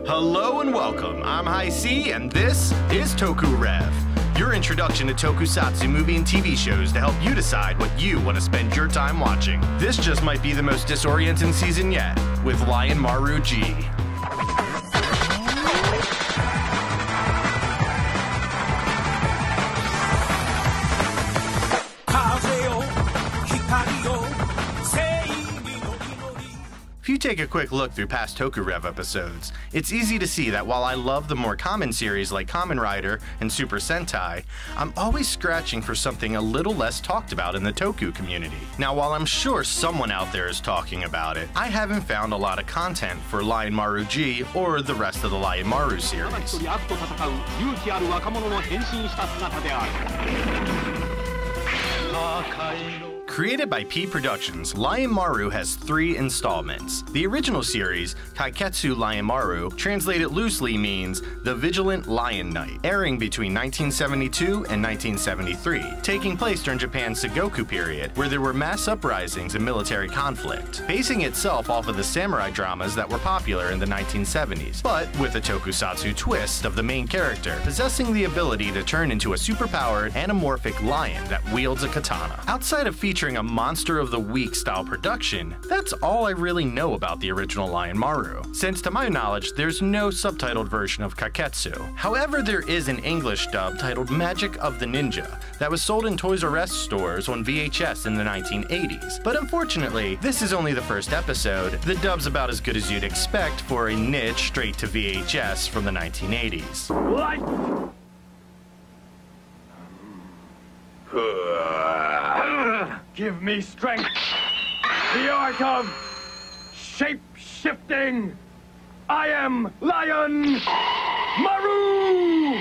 Hello and welcome, I'm Highsea and this is Toku-Rev, your introduction to Tokusatsu movie and TV shows to help you decide what you want to spend your time watching. This just might be the most disorienting season yet, with Lion Maru G. If you take a quick look through past Toku-Rev episodes, it's easy to see that while I love the more common series like Kamen Rider and Super Sentai, I'm always scratching for something a little less talked about in the Toku community. Now, while I'm sure someone out there is talking about it, I haven't found a lot of content for Lion Maru G or the rest of the Lion Maru series. Created by P Productions, Lion Maru has 3 installments. The original series, Kaiketsu Lion Maru, translated loosely means The Vigilant Lion Knight, airing between 1972 and 1973, taking place during Japan's Sengoku period, where there were mass uprisings and military conflict, basing itself off of the samurai dramas that were popular in the 1970s, but with a tokusatsu twist of the main character possessing the ability to turn into a superpowered anamorphic lion that wields a katana. Outside of featuring a Monster of the Week style production, that's all I really know about the original Lion Maru, since to my knowledge there's no subtitled version of Kaiketsu. However, there is an English dub titled Magic of the Ninja that was sold in Toys R Us stores on VHS in the 1980s, but unfortunately this is only the first episode. The dub's about as good as you'd expect for a niche straight to VHS from the 1980s. Give me strength, the art of shape-shifting. I am Lion Maru!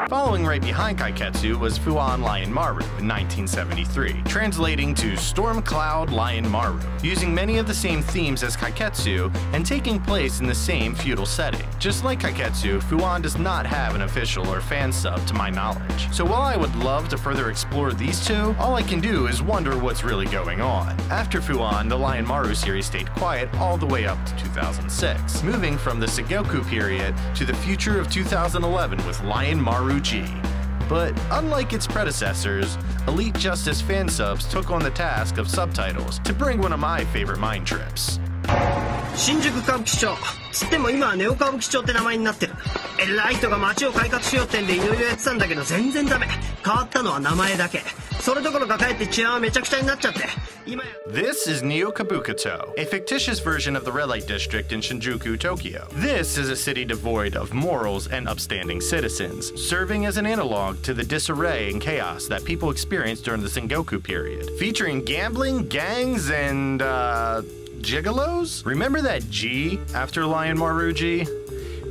Following right behind Kaiketsu was Fuun Lion Maru in 1973, translating to Storm Cloud Lion Maru, using many of the same themes as Kaiketsu and taking place in the same feudal setting. Just like Kaiketsu, Fuun does not have an official or fan sub to my knowledge. So while I would love to further explore these two, all I can do is wonder what's really going on. After Fuun, the Lion Maru series stayed quiet all the way up to 2006, moving from the Sengoku period to the future of 2011 with Lion Maru G. But unlike its predecessors, Elite Justice fan subs took on the task of subtitles to bring one of my favorite mind trips. 新宿歌舞伎町つっても今はネオ歌舞伎町って名前になってる。偉い人が街を改革しようってんでいろいろやってたんだけど全然ダメ。変わったのは名前だけ。それどころかかえって治安はめちゃくちゃになっちゃって。This is Neo Kabukicho, a fictitious version of the red light district in Shinjuku, Tokyo. This is a city devoid of morals and upstanding citizens, serving as an analog to the disarray and chaos that people experienced during the Sengoku period, featuring gambling, gangs, and gigolos? Remember that G after Lion Maru G?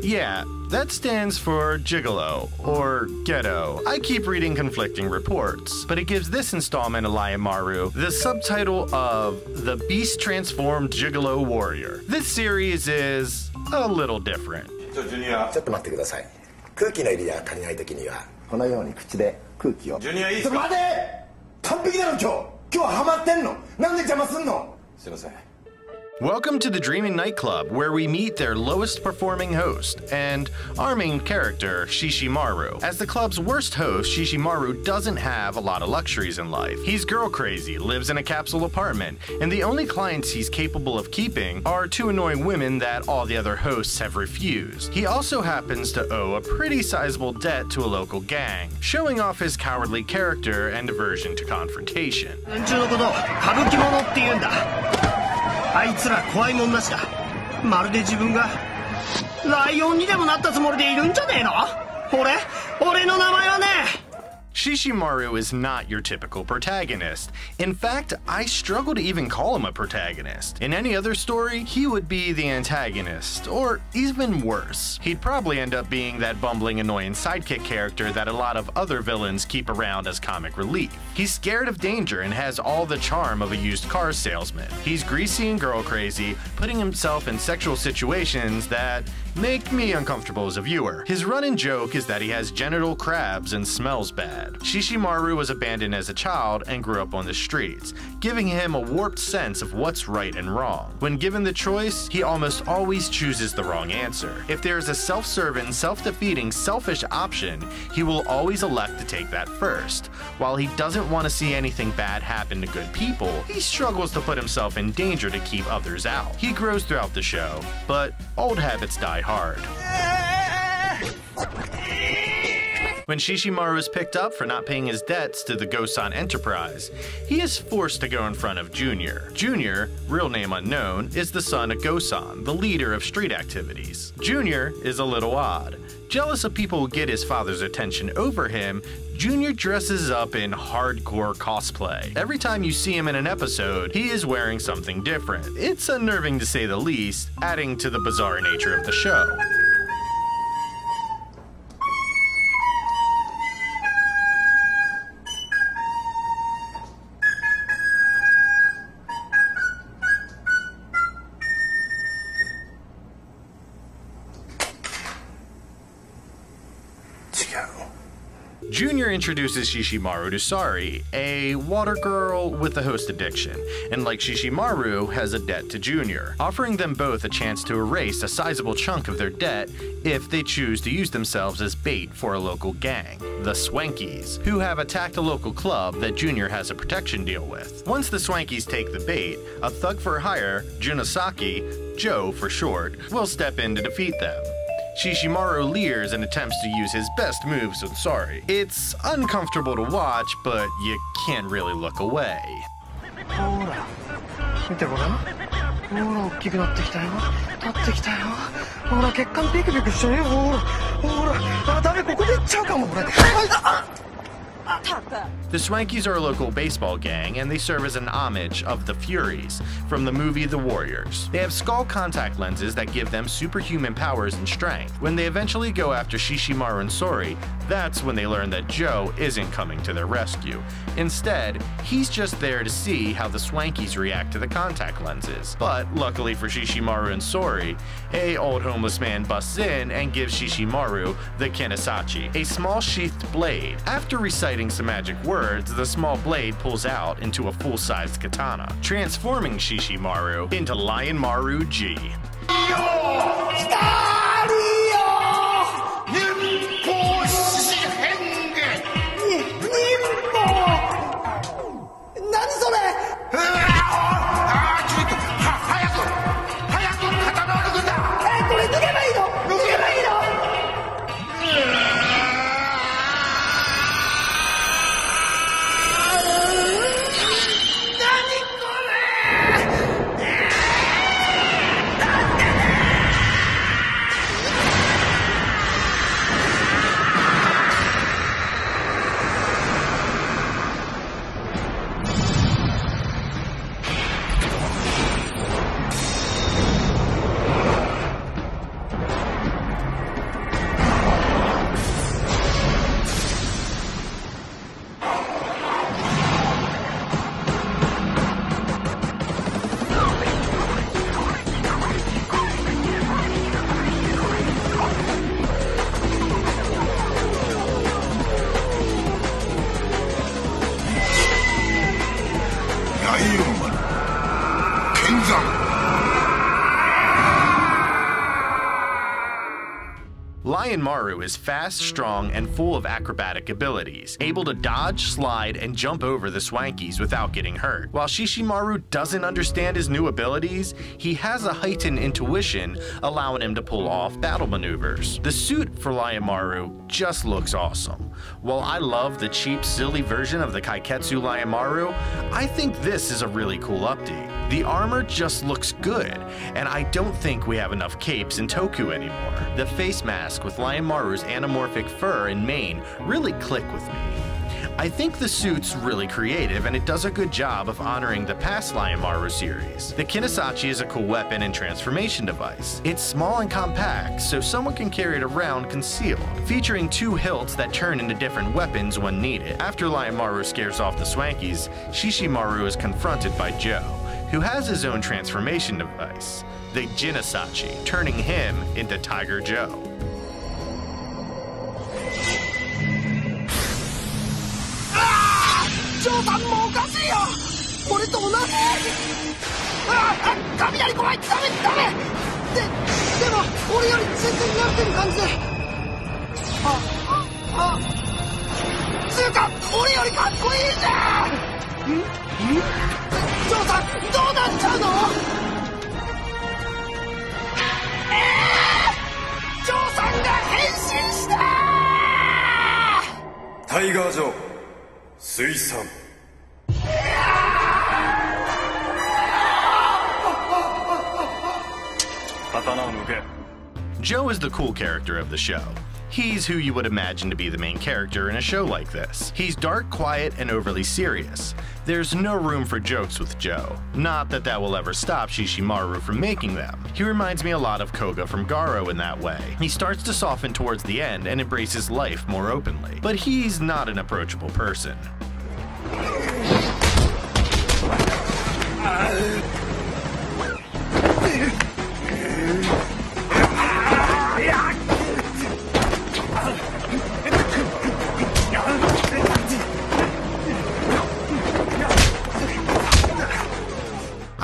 Yeah, that stands for Gigolo, or Ghetto. I keep reading conflicting reports, but it gives this installment of Lion Maru the subtitle of The Beast Transformed Gigolo Warrior. This series is a little different. ちょっと待ってください。空気の入りが足りない時にはこのように口で空気を。ジュニアいいですか？待て！完璧だろ今日。今日はハマってんの。なんで邪魔すんの？すいません。 Welcome to the Dreaming Nightclub, where we meet their lowest performing host, and our main character, Shishimaru. As the club's worst host, Shishimaru doesn't have a lot of luxuries in life. He's girl crazy, lives in a capsule apartment, and the only clients he's capable of keeping are 2 annoying women that all the other hosts have refused. He also happens to owe a pretty sizable debt to a local gang, showing off his cowardly character and aversion to confrontation. あいつら怖いもんなしだ。まるで自分がライオンにでもなったつもりでいるんじゃねえの？俺の名前はね。 Shishimaru is not your typical protagonist. In fact, I struggle to even call him a protagonist. In any other story, he would be the antagonist, or even worse. He'd probably end up being that bumbling, annoying sidekick character that a lot of other villains keep around as comic relief. He's scared of danger and has all the charm of a used car salesman. He's greasy and girl crazy, putting himself in sexual situations that make me uncomfortable as a viewer. His running joke is that he has genital crabs and smells bad. bad. Shishimaru was abandoned as a child and grew up on the streets, giving him a warped sense of what's right and wrong. When given the choice, he almost always chooses the wrong answer. If there is a self-serving, self-defeating, selfish option, he will always elect to take that first. While he doesn't want to see anything bad happen to good people, he struggles to put himself in danger to keep others out. He grows throughout the show, but old habits die hard. When Shishimaru is picked up for not paying his debts to the Gosan Enterprise, he is forced to go in front of Junior. Junior, real name unknown, is the son of Gosan, the leader of street activities. Junior is a little odd. Jealous of people who get his father's attention over him, Junior dresses up in hardcore cosplay. Every time you see him in an episode, he is wearing something different. It's unnerving to say the least, adding to the bizarre nature of the show. Junior introduces Shishimaru to Sari, a water girl with a host addiction, and like Shishimaru, has a debt to Junior, offering them both a chance to erase a sizable chunk of their debt if they choose to use themselves as bait for a local gang, the Swankies, who have attacked a local club that Junior has a protection deal with. Once the Swankies take the bait, a thug for hire, Junosaki, Joe for short, will step in to defeat them. Shishimaru leers and attempts to use his best moves on Sari. It's uncomfortable to watch, but you can't really look away. The Swankies are a local baseball gang, and they serve as an homage of the Furies from the movie The Warriors. They have skull contact lenses that give them superhuman powers and strength. When they eventually go after Shishimaru and Sori, that's when they learn that Joe isn't coming to their rescue. Instead, he's just there to see how the Swankies react to the contact lenses. But luckily for Shishimaru and Sori, a old homeless man busts in and gives Shishimaru the Kenisachi, a small sheathed blade. After reciting some magic words, the small blade pulls out into a full-sized katana, transforming Shishimaru into Lion Maru G. Lion Maru is fast, strong, and full of acrobatic abilities, able to dodge, slide, and jump over the Swankies without getting hurt. While Shishimaru doesn't understand his new abilities, he has a heightened intuition, allowing him to pull off battle maneuvers. The suit for Lion Maru just looks awesome. While I love the cheap, silly version of the Kaiketsu Lion Maru, I think this is a really cool update. The armor just looks good, and I don't think we have enough capes in Toku anymore. The face mask with Lion Maru's anamorphic fur and mane really click with me. I think the suit's really creative, and it does a good job of honoring the past Lion Maru series. The Kenisachi is a cool weapon and transformation device. It's small and compact, so someone can carry it around concealed, featuring two hilts that turn into different weapons when needed. After Lion Maru scares off the Swankies, Shishimaru is confronted by Joe, who has his own transformation device, the Jinisachi, turning him into Tiger Joe. ジョーさんもおかしいよ。俺と同じ。雷怖い。ダメ。でも俺より全然慣れてる感じで。つうか俺よりかっこいいじゃん。ジョーさんどうなっちゃうの？ジョーさんが変身した。タイガー・ジョー水産。Joe is the cool character of the show. He's who you would imagine to be the main character in a show like this. He's dark, quiet, and overly serious. There's no room for jokes with Joe. Not that that will ever stop Shishimaru from making them. He reminds me a lot of Koga from Garo in that way. He starts to soften towards the end and embraces life more openly. But he's not an approachable person.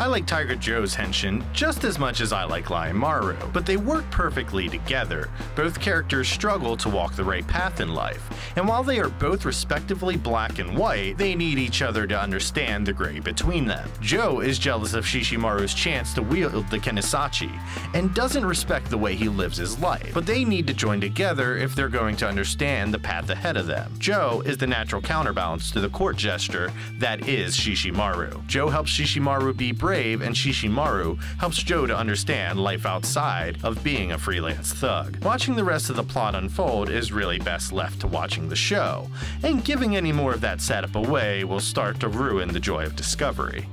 I like Tiger Joe's Henshin just as much as I like Lion Maru, but they work perfectly together. Both characters struggle to walk the right path in life, and while they are both respectively black and white, they need each other to understand the gray between them. Joe is jealous of Shishimaru's chance to wield the Kenisachi, and doesn't respect the way he lives his life, but they need to join together if they're going to understand the path ahead of them. Joe is the natural counterbalance to the court gesture that is Shishimaru. Joe helps Shishimaru be brave, and Shishimaru helps Joe to understand life outside of being a freelance thug. Watching the rest of the plot unfold is really best left to watching the show, and giving any more of that setup away will start to ruin the joy of discovery.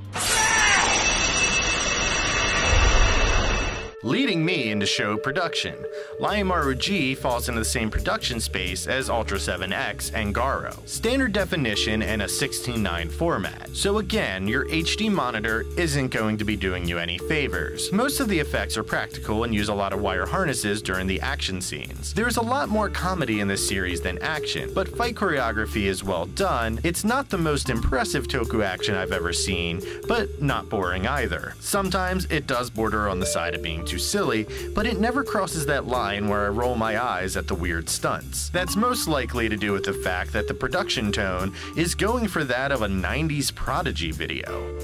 Leading me into show production, Lion Maru G falls into the same production space as Ultra 7X and Garo. Standard definition and a 16:9 format. So again, your HD monitor isn't going to be doing you any favors. Most of the effects are practical and use a lot of wire harnesses during the action scenes. There's a lot more comedy in this series than action, but fight choreography is well done. It's not the most impressive Toku action I've ever seen, but not boring either. Sometimes it does border on the side of being too silly, but it never crosses that line where I roll my eyes at the weird stunts. That's most likely to do with the fact that the production tone is going for that of a 90s Prodigy video.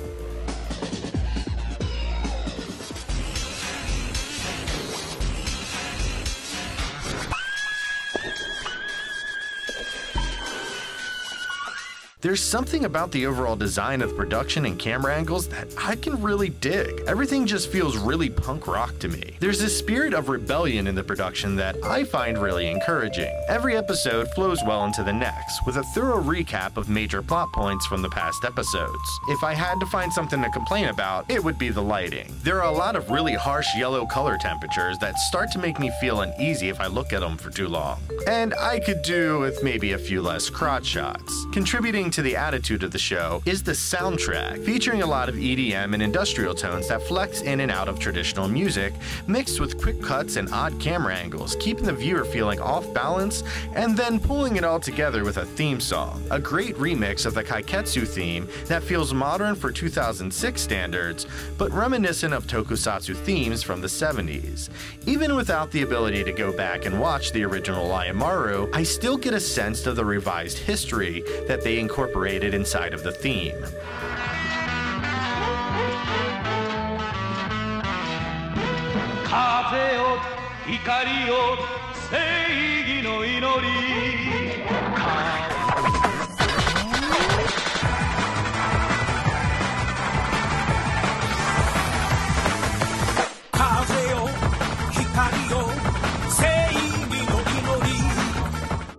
There's something about the overall design of the production and camera angles that I can really dig. Everything just feels really punk rock to me. There's a spirit of rebellion in the production that I find really encouraging. Every episode flows well into the next, with a thorough recap of major plot points from the past episodes. If I had to find something to complain about, it would be the lighting. There are a lot of really harsh yellow color temperatures that start to make me feel uneasy if I look at them for too long. And I could do with maybe a few less crotch shots. Contributing to the attitude of the show is the soundtrack, featuring a lot of EDM and industrial tones that flex in and out of traditional music, mixed with quick cuts and odd camera angles, keeping the viewer feeling off balance, and then pulling it all together with a theme song. A great remix of the Kaiketsu theme that feels modern for 2006 standards, but reminiscent of Tokusatsu themes from the 70s. Even without the ability to go back and watch the original Lion Maru, I still get a sense of the revised history that they incorporated inside of the theme. 風よ光よ正義の祈り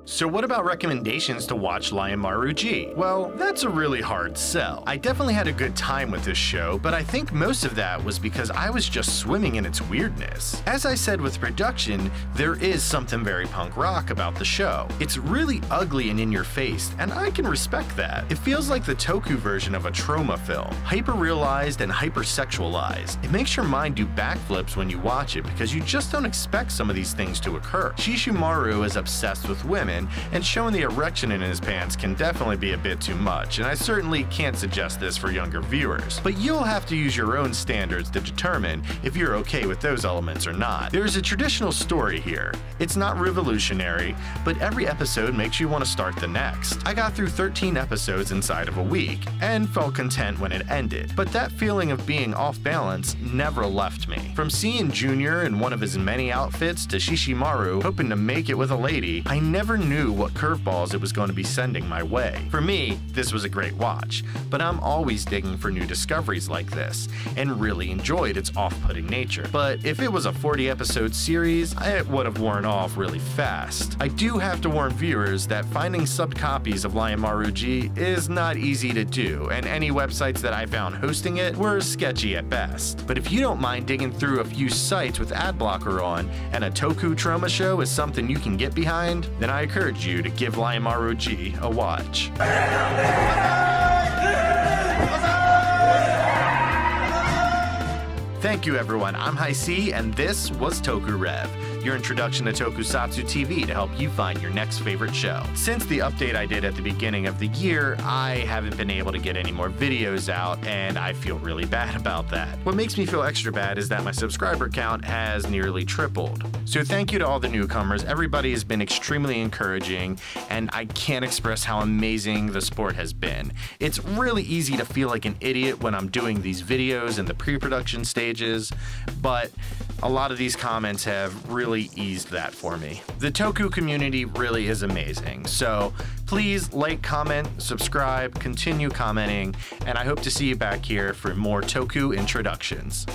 So what about recommendations to watch Lion Maru G? Well, that's a really hard sell. I definitely had a good time with this show, but I think most of that was because I was just swimming in its weirdness. As I said with production, there is something very punk rock about the show. It's really ugly and in your face, and I can respect that. It feels like the Toku version of a trauma film, hyper-realized and hyper-sexualized. It makes your mind do backflips when you watch it because you just don't expect some of these things to occur. Shishimaru is obsessed with women, and showing the erection in his pants can definitely be a bit too much, and I certainly can't suggest this for younger viewers. But you'll have to use your own standards to determine if you're okay with those elements or not. There's a traditional story here. It's not revolutionary, but every episode makes you want to start the next. I got through 13 episodes inside of a week, and felt content when it ended, but that feeling of being off balance never left me. From seeing Junior in one of his many outfits to Shishimaru hoping to make it with a lady, I never knew what curveballs it was going to be sending my way. For me, this was a great watch, but I'm always digging for new discoveries like this, and really enjoyed its off-putting nature. But if it was a 40-episode series, it would have worn off really fast. I do have to warn viewers that finding subbed copies of Lion Maru G is not easy to do, and any websites that I found hosting it were sketchy at best. But if you don't mind digging through a few sites with ad blocker on, and a Toku trauma show is something you can get behind, then I encourage you to give Lion Maru G a watch. Thank you everyone, I'm Highsea, and this was Toku-Rev, your introduction to Tokusatsu TV to help you find your next favorite show. Since the update I did at the beginning of the year, I haven't been able to get any more videos out, and I feel really bad about that. What makes me feel extra bad is that my subscriber count has nearly tripled. So thank you to all the newcomers, everybody has been extremely encouraging, and I can't express how amazing the support has been. It's really easy to feel like an idiot when I'm doing these videos in the pre-production stages, but a lot of these comments have really eased that for me. The Toku community really is amazing, so please like, comment, subscribe, continue commenting, and I hope to see you back here for more Toku introductions.